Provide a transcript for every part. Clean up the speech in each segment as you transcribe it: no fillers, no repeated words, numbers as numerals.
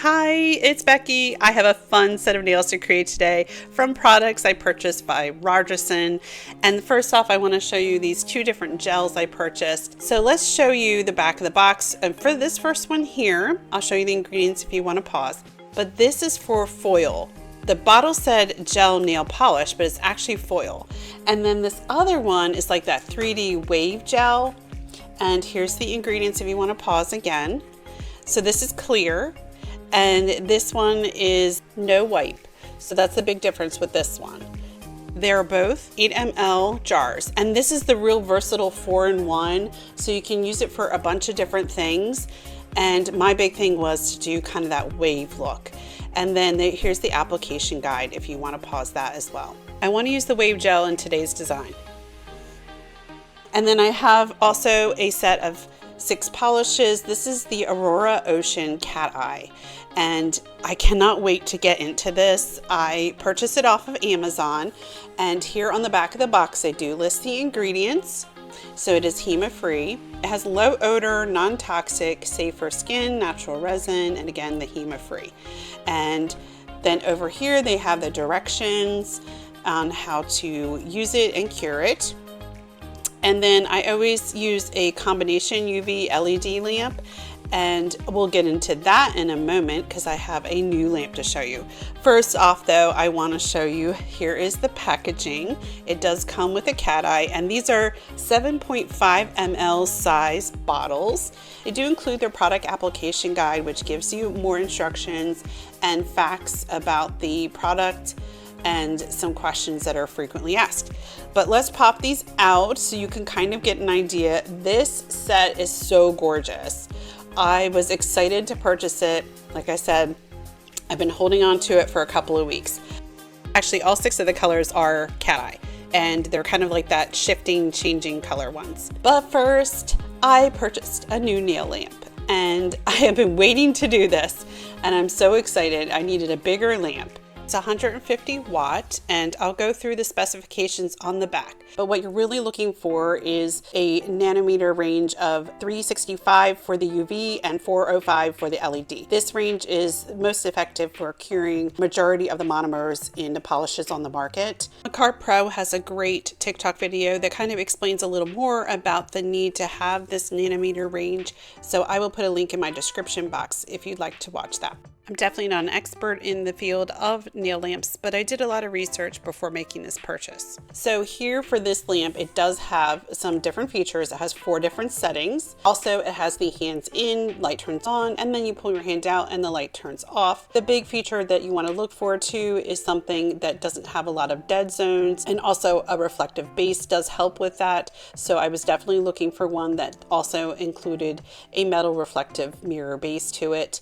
Hi, it's Becky. I have a fun set of nails to create today from products I purchased by RARJSM. And first off, I want to show you these two different gels I purchased. So let's show you the back of the box. And for this first one here, I'll show you the ingredients if you want to pause. But this is for foil. The bottle said gel nail polish, but it's actually foil. And then this other one is like that 3D wave gel. And here's the ingredients if you want to pause again. So this is clear. And this one is no wipe. So that's the big difference with this one. They're both 8 ml jars. And this is the real versatile 4-in-1. So you can use it for a bunch of different things. And my big thing was to do kind of that wave look. And then here's the application guide if you want to pause that as well. I want to use the wave gel in today's design. And then I have also a set of 6 polishes. This is the Aurora Ocean Cateye, and I cannot wait to get into this. I purchased it off of Amazon, and here on the back of the box they do list the ingredients. So it is HEMA-free. It has low odor, non-toxic, safe for skin, natural resin, and again the HEMA-free. And then over here they have the directions on how to use it and cure it. And then I always use a combination UV LED lamp, and we'll get into that in a moment because I have a new lamp to show you. First off though, I want to show you, here is the packaging. It does come with a cat eye, and these are 7.5 ml size bottles. They do include their product application guide, which gives you more instructions and facts about the product and some questions that are frequently asked. But let's pop these out so you can kind of get an idea. This set is so gorgeous. I was excited to purchase it. Like I said, I've been holding on to it for a couple of weeks. Actually, all 6 of the colors are cat eye, and they're kind of like that shifting, changing color ones. But first, I purchased a new nail lamp, and I have been waiting to do this, and I'm so excited. I needed a bigger lamp. It's 150 watt, and I'll go through the specifications on the back. But what you're really looking for is a nanometer range of 365 for the UV and 405 for the LED. This range is most effective for curing majority of the monomers in the polishes on the market. MakarttPro has a great TikTok video that kind of explains a little more about the need to have this nanometer range. So I will put a link in my description box if you'd like to watch that. I'm definitely not an expert in the field of nail lamps, but I did a lot of research before making this purchase. So here for this lamp, it does have some different features. It has 4 different settings. Also, it has the hands in, light turns on, and then you pull your hand out and the light turns off. The big feature that you want to look for too is something that doesn't have a lot of dead zones, and also a reflective base does help with that. So I was definitely looking for one that also included a metal reflective mirror base to it.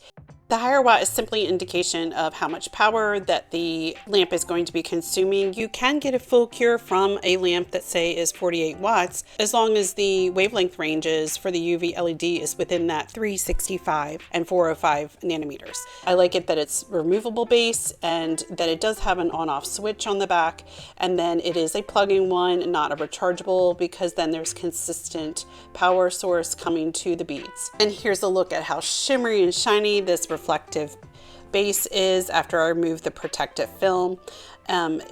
The higher watt is simply an indication of how much power that the lamp is going to be consuming. You can get a full cure from a lamp that say is 48 watts, as long as the wavelength ranges for the UV LED is within that 365 and 405 nanometers. I like it that it's removable base and that it does have an on-off switch on the back, and then it is a plug-in one, not a rechargeable, because then there's consistent power source coming to the beads. And here's a look at how shimmery and shiny this reflective base is after I remove the protective film.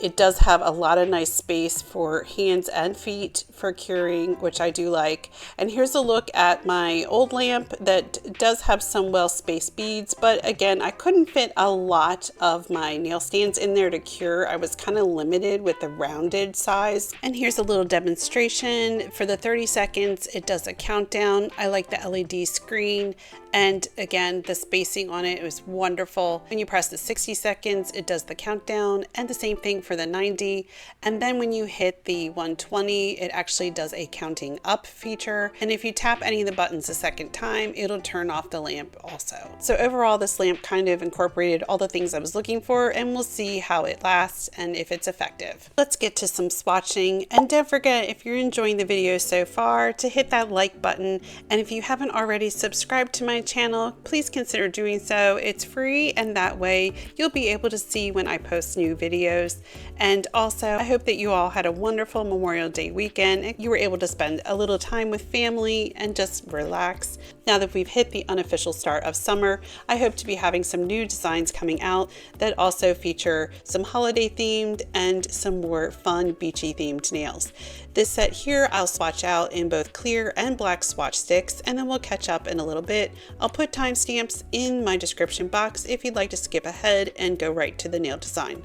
It does have a lot of nice space for hands and feet for curing, which I do like. And here's a look at my old lamp that does have some well-spaced beads, but again, I couldn't fit a lot of my nail stands in there to cure. I was kind of limited with the rounded size. And here's a little demonstration. For the 30 seconds, it does a countdown. I like the LED screen, and again, the spacing on it was wonderful. When you press the 60 seconds, it does the countdown, and the same thing for the 90. And then when you hit the 120, it actually does a counting up feature. And if you tap any of the buttons a second time, it'll turn off the lamp also. So overall, this lamp kind of incorporated all the things I was looking for, and we'll see how it lasts and if it's effective. Let's get to some swatching. And don't forget, if you're enjoying the video so far, to hit that like button. And if you haven't already, subscribe to my my channel, please consider doing so. It's free, and that way you'll be able to see when I post new videos. And also, I hope that you all had a wonderful Memorial Day weekend and you were able to spend a little time with family and just relax. Now that we've hit the unofficial start of summer, I hope to be having some new designs coming out that also feature some holiday themed and some more fun beachy themed nails. This set here I'll swatch out in both clear and black swatch sticks, and then we'll catch up in a little bit. I'll put timestamps in my description box if you'd like to skip ahead and go right to the nail design.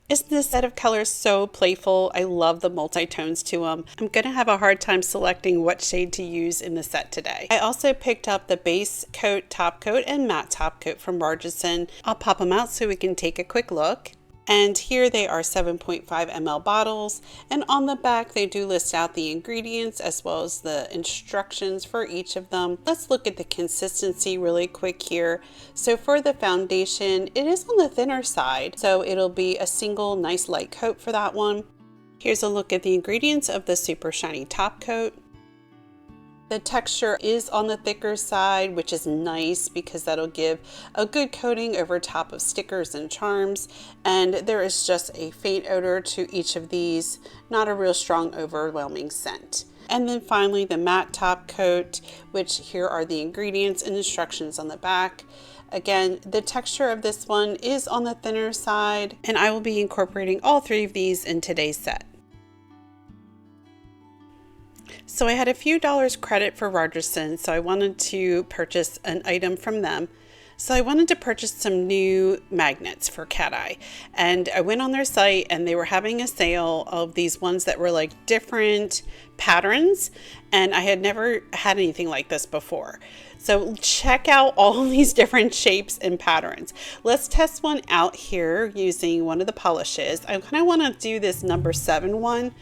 Isn't this set of colors so playful? I love the multi-tones to them. I'm gonna have a hard time selecting what shade to use in the set today. I also picked up the base coat, top coat, and matte top coat from RARJSM. I'll pop them out so we can take a quick look. And here they are 7.5 ml bottles, and on the back they do list out the ingredients as well as the instructions for each of them. Let's look at the consistency really quick here. So for the foundation, it is on the thinner side, so it'll be a single nice light coat for that one. Here's a look at the ingredients of the super shiny top coat. The texture is on the thicker side, which is nice because that'll give a good coating over top of stickers and charms. And there is just a faint odor to each of these, not a real strong, overwhelming scent. And then finally the matte top coat, which here are the ingredients and instructions on the back. Again, the texture of this one is on the thinner side, and I will be incorporating all three of these in today's set. So I had a few dollars credit for RARJSM, so I wanted to purchase an item from them. So I wanted to purchase some new magnets for Cateye, and I went on their site and they were having a sale of these ones that were like different patterns, and I had never had anything like this before. So check out all of these different shapes and patterns. Let's test one out here using one of the polishes. I kind of want to do this number 7 one.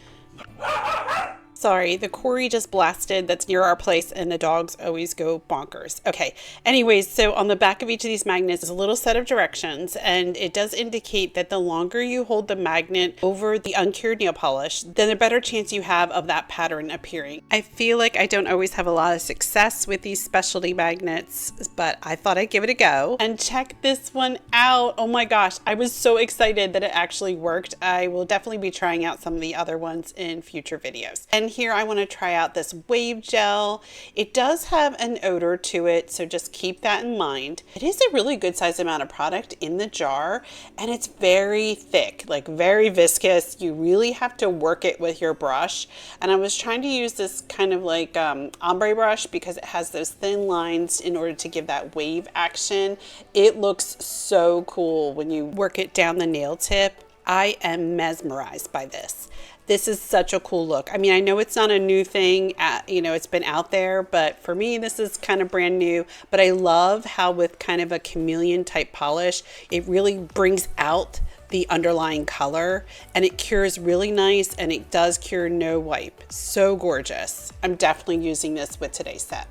Sorry, the quarry just blasted that's near our place and the dogs always go bonkers. Okay, anyways, so on the back of each of these magnets is a little set of directions, and it does indicate that the longer you hold the magnet over the uncured nail polish, then the better chance you have of that pattern appearing. I feel like I don't always have a lot of success with these specialty magnets, but I thought I'd give it a go. And check this one out. Oh my gosh, I was so excited that it actually worked. I will definitely be trying out some of the other ones in future videos. And here I want to try out this wave gel. It does have an odor to it, so just keep that in mind. It is a really good size amount of product in the jar, and it's very thick, like very viscous. You really have to work it with your brush. And I was trying to use this kind of like ombre brush because it has those thin lines in order to give that wave action. It looks so cool when you work it down the nail tip. I am mesmerized by this. This is such a cool look. I mean, I know it's not a new thing, you know, it's been out there, but for me, this is kind of brand new. But I love how with kind of a chameleon type polish, it really brings out the underlying color, and it cures really nice, and it does cure no wipe. So gorgeous. I'm definitely using this with today's set.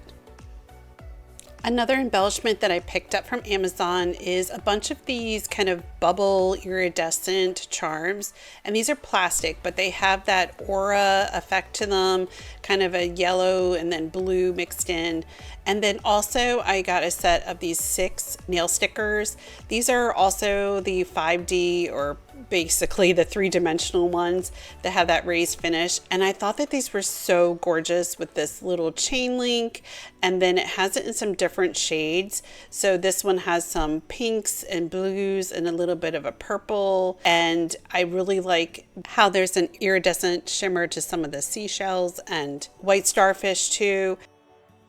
Another embellishment that I picked up from Amazon is a bunch of these kind of bubble iridescent charms, and these are plastic, but they have that aura effect to them, kind of a yellow and then blue mixed in. And then also I got a set of these 6 nail stickers. These are also the 5D, or basically the 3-dimensional ones that have that raised finish. And I thought that these were so gorgeous with this little chain link, and then it has it in some different shades. So this one has some pinks and blues and a little bit of a purple. And I really like how there's an iridescent shimmer to some of the seashells and white starfish too.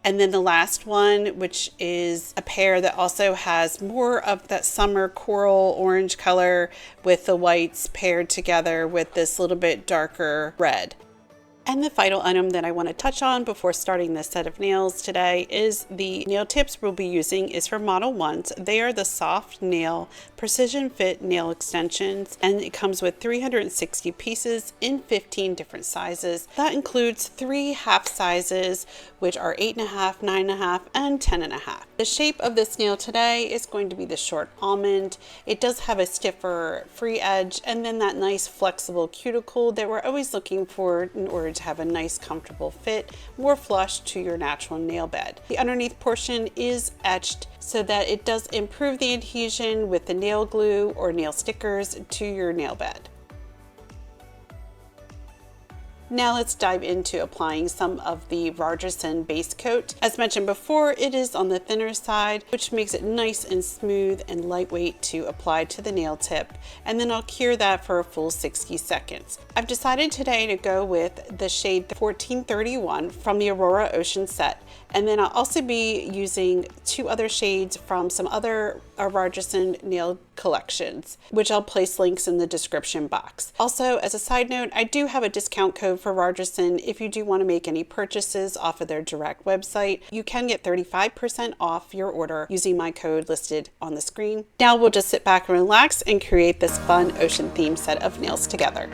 And then the last one, which is a pair that also has more of that summer coral orange color with the whites paired together with this little bit darker red. And the final item that I want to touch on before starting this set of nails today is the nail tips we'll be using is from Modelones. They are the soft nail precision fit nail extensions, and it comes with 360 pieces in 15 different sizes. That includes 3 half sizes, which are 8.5, 9.5, and 10.5. The shape of this nail today is going to be the short almond. It does have a stiffer free edge, and then that nice flexible cuticle that we're always looking for in order to have a nice comfortable fit, more flush to your natural nail bed. The underneath portion is etched so that it does improve the adhesion with the nail glue or nail stickers to your nail bed. Now let's dive into applying some of the RARJSM base coat. As mentioned before, it is on the thinner side, which makes it nice and smooth and lightweight to apply to the nail tip. And then I'll cure that for a full 60 seconds. I've decided today to go with the shade 1431 from the Aurora Ocean set. And then I'll also be using 2 other shades from some other RARJSM nail collections, which I'll place links in the description box. Also, as a side note, I do have a discount code for RARJSM. If you do want to make any purchases off of their direct website, you can get 35% off your order using my code listed on the screen. Now we'll just sit back and relax and create this fun ocean themed set of nails together.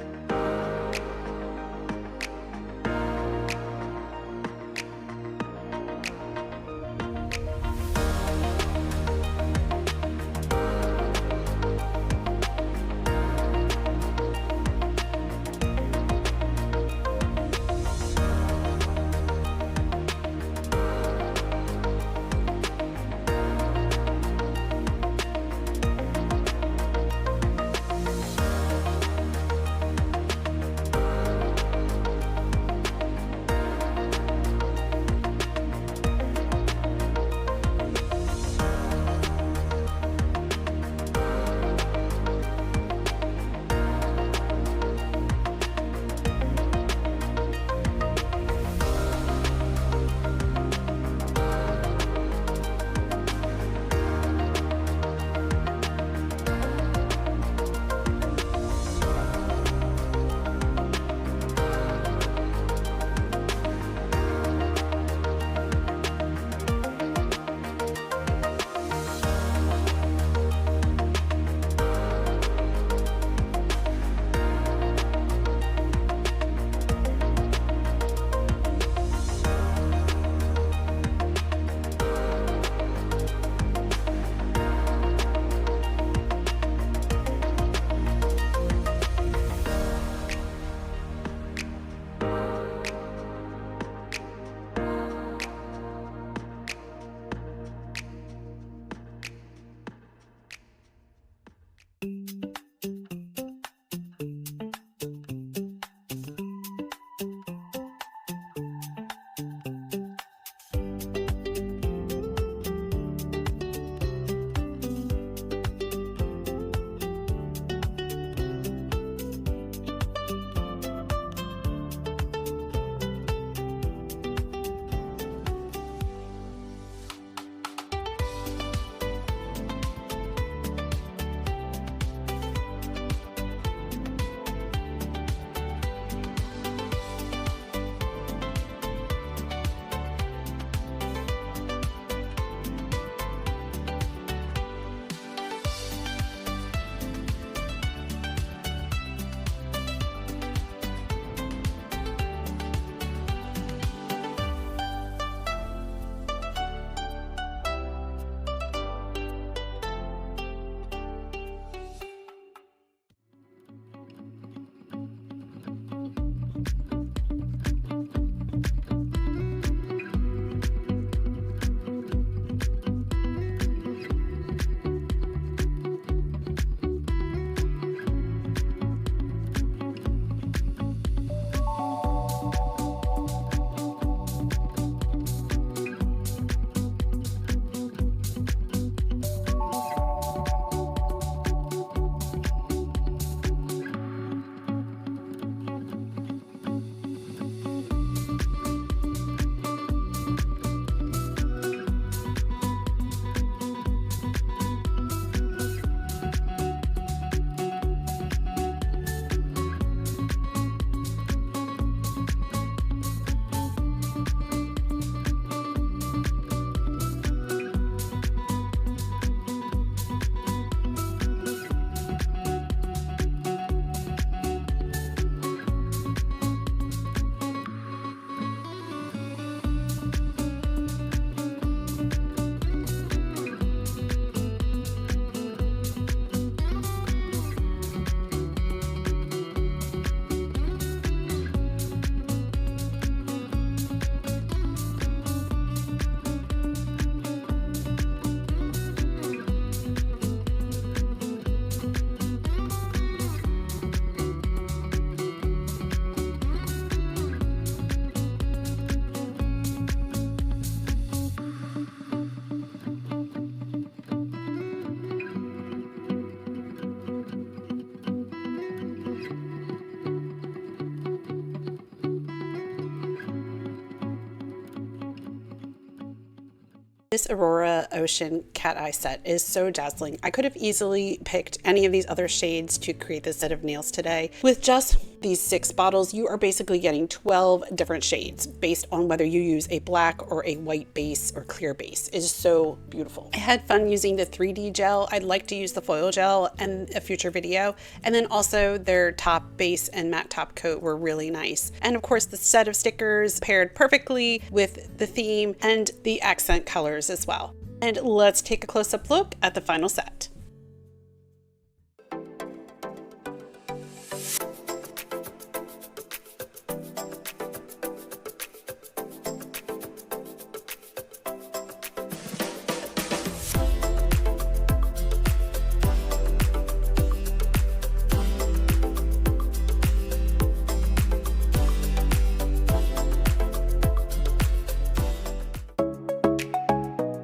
This Aurora Ocean Cateye set is so dazzling. I could have easily picked any of these other shades to create this set of nails today. With just these 6 bottles, you are basically getting 12 different shades based on whether you use a black or a white base or clear base. It is so beautiful. I had fun using the 3D gel. I'd like to use the foil gel in a future video. And then also their top base and matte top coat were really nice. And of course the set of stickers paired perfectly with the theme and the accent colors as well. And let's take a close-up look at the final set.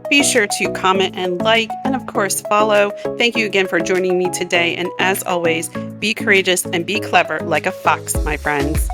Be sure to comment and like, and of course follow. Thank you again for joining me today, and as always, be courageous and be clever like a fox, my friends.